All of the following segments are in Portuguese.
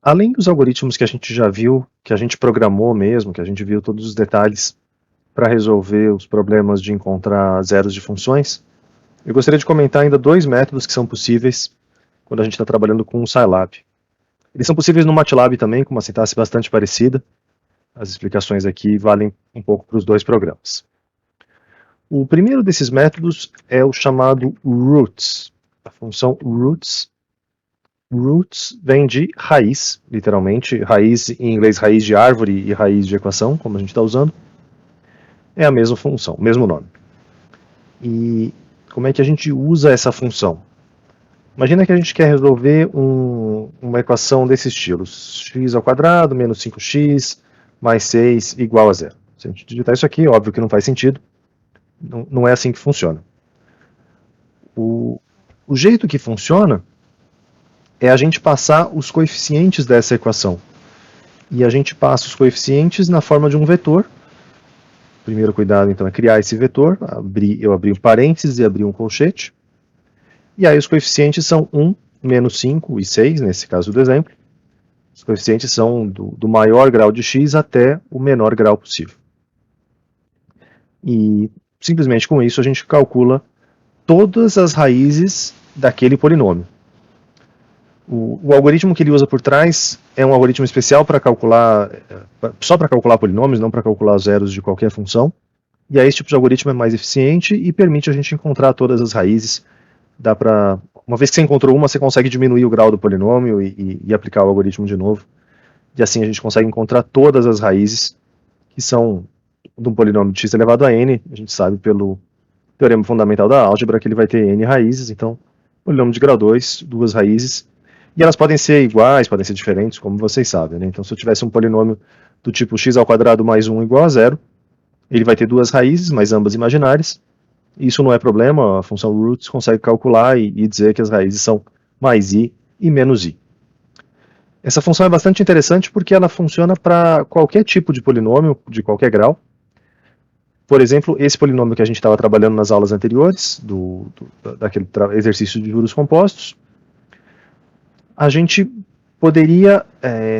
Além dos algoritmos que a gente já viu, que a gente programou mesmo, que a gente viu todos os detalhes para resolver os problemas de encontrar zeros de funções, eu gostaria de comentar ainda dois métodos que são possíveis quando a gente está trabalhando com o Scilab. Eles são possíveis no MATLAB também, com uma sintaxe bastante parecida. As explicações aqui valem um pouco para os dois programas. O primeiro desses métodos é o chamado roots. A função roots. Roots vem de raiz, literalmente. Raiz em inglês, raiz de árvore e raiz de equação, como a gente está usando. É a mesma função, o mesmo nome. E como é que a gente usa essa função? Imagina que a gente quer resolver uma equação desse estilo. X ao quadrado menos 5x mais 6 igual a zero. Se a gente digitar isso aqui, óbvio que não faz sentido. Não é assim que funciona. O jeito que funciona é a gente passar os coeficientes dessa equação. E a gente passa os coeficientes na forma de um vetor. O primeiro cuidado, então, é criar esse vetor. Eu abri um parênteses e abri um colchete. E aí os coeficientes são 1, menos 5 e 6, nesse caso do exemplo. Os coeficientes são do maior grau de x até o menor grau possível. E simplesmente com isso a gente calcula todas as raízes daquele polinômio. O algoritmo que ele usa por trás é um algoritmo especial para calcular, só para calcular polinômios, não para calcular zeros de qualquer função. E aí esse tipo de algoritmo é mais eficiente e permite a gente encontrar todas as raízes. Uma vez que você encontrou uma, você consegue diminuir o grau do polinômio e aplicar o algoritmo de novo. E assim a gente consegue encontrar todas as raízes que são de um polinômio de x elevado a n. A gente sabe pelo teorema fundamental da álgebra que ele vai ter n raízes. Então, polinômio de grau 2, duas raízes. E elas podem ser iguais, podem ser diferentes, como vocês sabem, né? Então, se eu tivesse um polinômio do tipo x ao quadrado mais 1 igual a zero, ele vai ter duas raízes, mas ambas imaginárias. Isso não é problema, a função roots consegue calcular e dizer que as raízes são mais i e menos i. Essa função é bastante interessante porque ela funciona para qualquer tipo de polinômio, de qualquer grau. Por exemplo, esse polinômio que a gente estava trabalhando nas aulas anteriores, daquele exercício de juros compostos, a gente poderia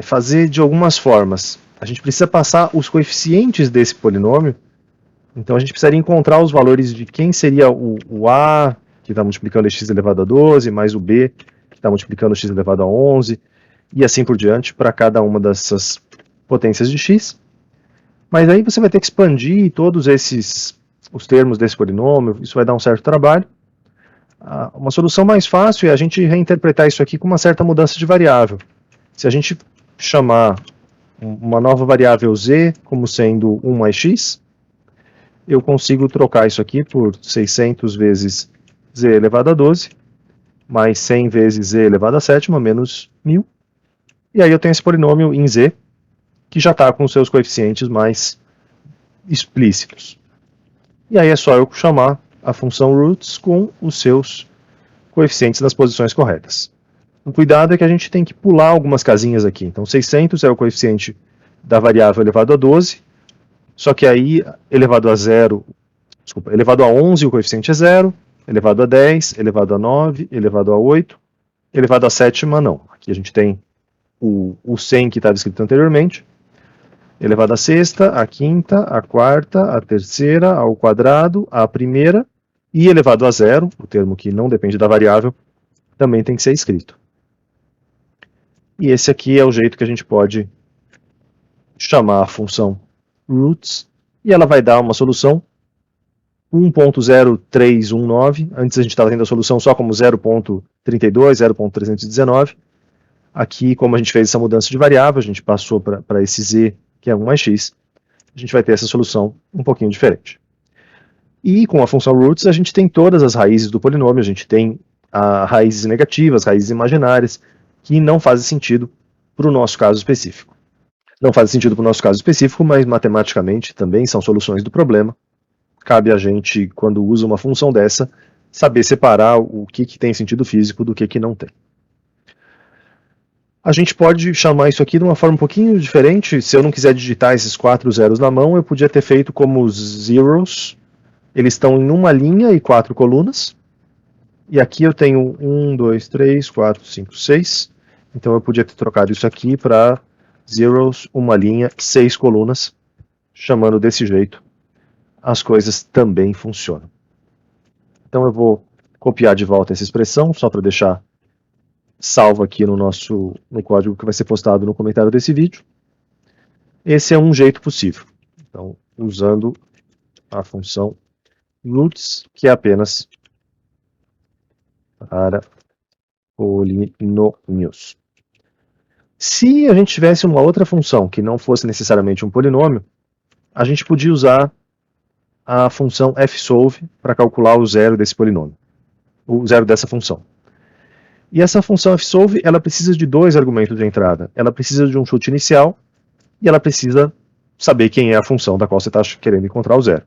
fazer de algumas formas. A gente precisa passar os coeficientes desse polinômio, então a gente precisaria encontrar os valores de quem seria o A, que está multiplicando x elevado a 12, mais o B, que está multiplicando x elevado a 11, e assim por diante, para cada uma dessas potências de x. Mas aí você vai ter que expandir todos os termos desse polinômio, isso vai dar um certo trabalho. Uma solução mais fácil é a gente reinterpretar isso aqui com uma certa mudança de variável. Se a gente chamar uma nova variável z como sendo 1 mais x, eu consigo trocar isso aqui por 600 vezes z elevado a 12, mais 100 vezes z elevado a 7, menos 1000. E aí eu tenho esse polinômio em z, que já está com os seus coeficientes mais explícitos. E aí é só eu chamar a função roots com os seus coeficientes nas posições corretas. O cuidado é que a gente tem que pular algumas casinhas aqui. Então 600 é o coeficiente da variável elevado a 12, só que aí elevado a 11 o coeficiente é 0, elevado a 10, elevado a 9, elevado a 8, elevado a 7 não. Aqui a gente tem o 100 que estava escrito anteriormente, elevado à sexta, à quinta, à quarta, à terceira, ao quadrado, à primeira, e elevado a zero, o termo que não depende da variável, também tem que ser escrito. E esse aqui é o jeito que a gente pode chamar a função roots, e ela vai dar uma solução 1.0319, antes a gente estava tendo a solução só como 0.32, 0.319, aqui como a gente fez essa mudança de variável, a gente passou para esse z, que é 1 mais x, a gente vai ter essa solução um pouquinho diferente. E com a função roots a gente tem todas as raízes do polinômio, a gente tem raízes negativas, raízes imaginárias, que não fazem sentido para o nosso caso específico. Não fazem sentido para o nosso caso específico, mas matematicamente também são soluções do problema. Cabe a gente, quando usa uma função dessa, saber separar o que tem sentido físico do que não tem. A gente pode chamar isso aqui de uma forma um pouquinho diferente. Se eu não quiser digitar esses 4 zeros na mão, eu podia ter feito como os zeros. Eles estão em uma linha e 4 colunas. E aqui eu tenho 1, 2, 3, 4, 5, 6. Então eu podia ter trocado isso aqui para zeros, uma linha, 6 colunas, chamando desse jeito, as coisas também funcionam. Então eu vou copiar de volta essa expressão, só para deixar salvo aqui no código que vai ser postado no comentário desse vídeo. Esse é um jeito possível. Então, usando a função roots, que é apenas para polinômios. Se a gente tivesse uma outra função que não fosse necessariamente um polinômio, a gente podia usar a função fsolve para calcular o zero desse polinômio, o zero dessa função. E essa função fsolve, ela precisa de 2 argumentos de entrada. Ela precisa de um chute inicial e ela precisa saber quem é a função da qual você está querendo encontrar o zero.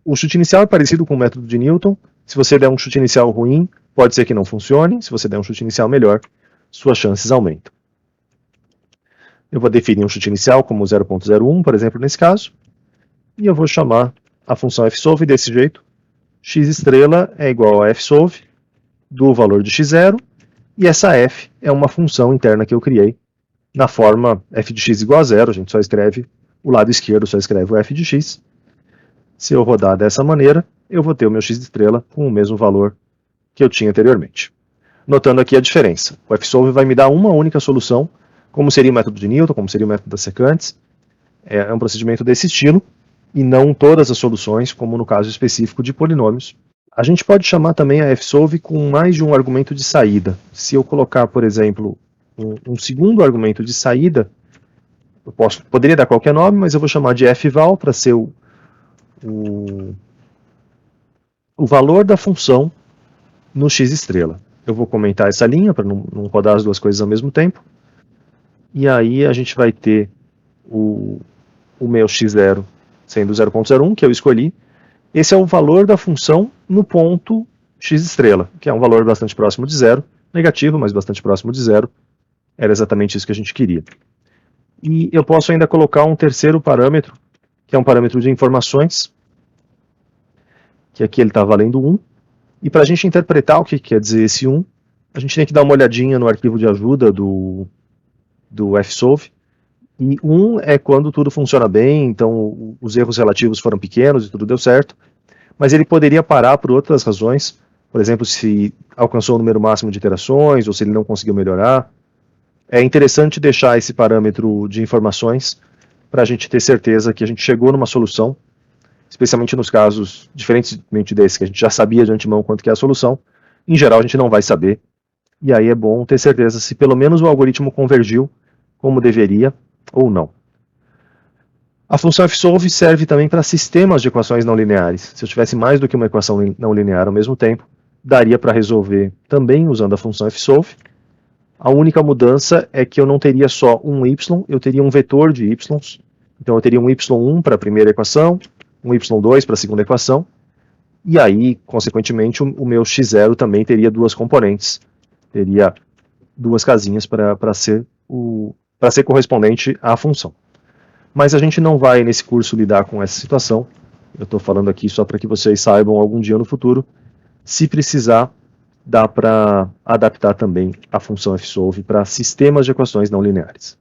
O chute inicial é parecido com o método de Newton. Se você der um chute inicial ruim, pode ser que não funcione. Se você der um chute inicial melhor, suas chances aumentam. Eu vou definir um chute inicial como 0.01, por exemplo, nesse caso. E eu vou chamar a função fsolve desse jeito. X estrela é igual a fsolve do valor de x0. E essa f é uma função interna que eu criei. Na forma f de x igual a 0, a gente só escreve o lado esquerdo, só escreve o f de x. Se eu rodar dessa maneira, eu vou ter o meu x estrela com o mesmo valor que eu tinha anteriormente. Notando aqui a diferença. O fsolve vai me dar uma única solução, como seria o método de Newton, como seria o método das secantes. É um procedimento desse estilo, e não todas as soluções, como no caso específico de polinômios. A gente pode chamar também a fsolve com mais de um argumento de saída. Se eu colocar, por exemplo, um segundo argumento de saída, eu poderia dar qualquer nome, mas eu vou chamar de fval para ser o valor da função no x estrela. Eu vou comentar essa linha para não rodar as duas coisas ao mesmo tempo. E aí a gente vai ter o meu x0 sendo 0.01, que eu escolhi. Esse é o valor da função no ponto x estrela, que é um valor bastante próximo de zero, negativo, mas bastante próximo de zero. Era exatamente isso que a gente queria. E eu posso ainda colocar um terceiro parâmetro, que é um parâmetro de informações, que aqui ele está valendo 1. E para a gente interpretar o que quer dizer esse 1, a gente tem que dar uma olhadinha no arquivo de ajuda do fsolve. E 1 é quando tudo funciona bem, então os erros relativos foram pequenos e tudo deu certo. Mas ele poderia parar por outras razões, por exemplo, se alcançou o número máximo de iterações, ou se ele não conseguiu melhorar. É interessante deixar esse parâmetro de informações para a gente ter certeza que a gente chegou numa solução, especialmente nos casos, diferentemente desse, que a gente já sabia de antemão quanto que é a solução. Em geral, a gente não vai saber. E aí é bom ter certeza se pelo menos o algoritmo convergiu como deveria ou não. A função fsolve serve também para sistemas de equações não lineares. Se eu tivesse mais do que uma equação não linear ao mesmo tempo, daria para resolver também usando a função fsolve. A única mudança é que eu não teria só um y, eu teria um vetor de y's. Então eu teria um y1 para a primeira equação, um y2 para a segunda equação, e aí, consequentemente, o meu x0 também teria duas componentes, teria duas casinhas para ser correspondente à função. Mas a gente não vai, nesse curso, lidar com essa situação. Eu estou falando aqui só para que vocês saibam algum dia no futuro. Se precisar, dá para adaptar também a função fsolve para sistemas de equações não lineares.